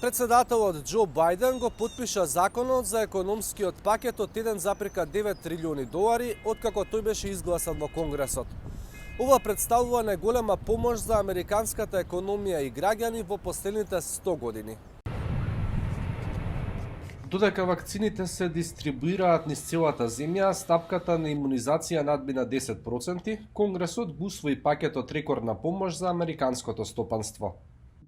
Председателот Џо Бајден го потпиша законот за економскиот пакет од 1,9 трилиони долари откако тој беше изгласан во Конгресот. Ова представува најголема помош за американската економија и граѓани во последните 100 години. Додека вакцините се дистрибуираат низ целата земја, стапката на имунизација надмина 10%, Конгресот го усвои пакетот рекордна помош за американското стопанство.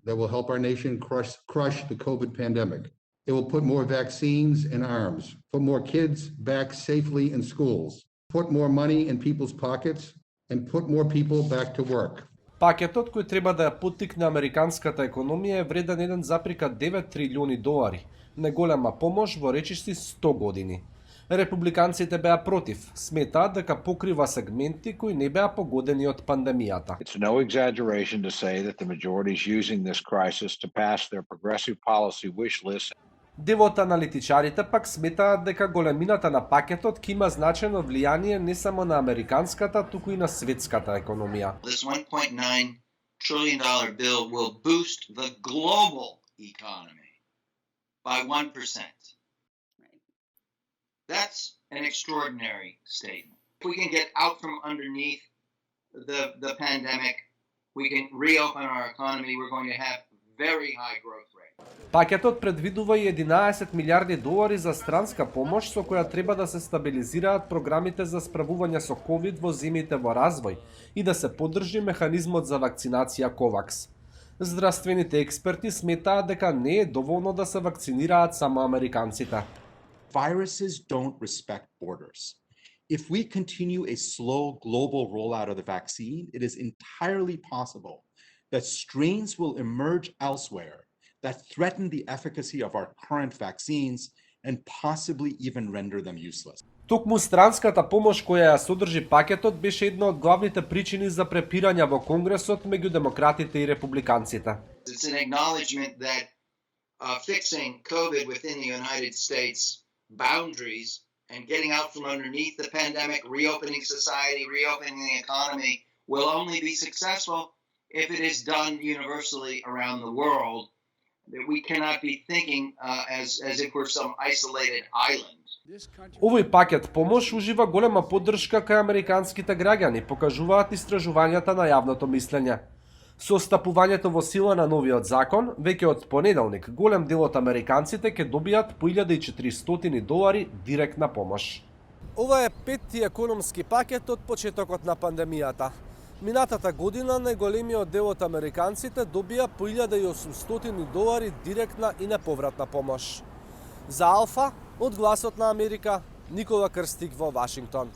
That will help our nation crush the COVID pandemic. It will put more vaccines in arms, put more kids back safely in schools, put more money in people's pockets, and put more people back to work. Пакетот кој треба да ја поттикне американската економија е вреден 1,9 трилиони долари, најголема помош во речиси 100 години. Републиканците беа против, сметаат дека покрива сегменти кои не беа погодени од пандемијата. It's no exaggeration to say that the majority is using this crisis to pass their progressive policy wish list. Дел од аналитичарите пак сметаат дека големината на пакетот ќе има значајно влијание не само на американската, туку и на светската економија. This $1.9 trillion bill will boost the global economy by 1%. That's an extraordinary statement. If we can get out from underneath the pandemic, we can reopen our economy, we're going to have very high growth rate. Пакетот предвидува и 11 милиарди долари за странска помош со која треба да се стабилизираат програмите за справување со ковид во земјите во развој и да се поддржи механизмот за вакцинација COVAX. Здравствените експерти сметаат дека не е доволно да се вакцинираат само американците. Viruses don't respect borders. If we continue a slow global rollout of the vaccine, it is entirely possible that strains will emerge elsewhere that threaten the efficacy of our current vaccines and possibly even render them useless. Токму странската помош која ја содржи пакетот беше една од главните причини за препирање во Конгресот меѓу демократите и републиканците. It's an acknowledgement that fixing COVID within the United States boundaries and getting out from underneath the pandemic, reopening society, reopening the economy will only be successful if it is done universally around the world. That we cannot be thinking as if we're some isolated island. Овој пакет помош ужива голема поддршка кај американските граѓани, покажуваат истражувањата на јавното мислење. Со стапувањето во сила на новиот закон, веќе од понеделник, голем дел од американците ќе добијат по 1400 долари директна помош. Ова е петти економски пакет од почетокот на пандемијата. Минатата година најголемиот дел од американците добија по 1800 долари директна и неповратна помош. За Алфа, од Гласот на Америка, Никола Крстик во Вашингтон.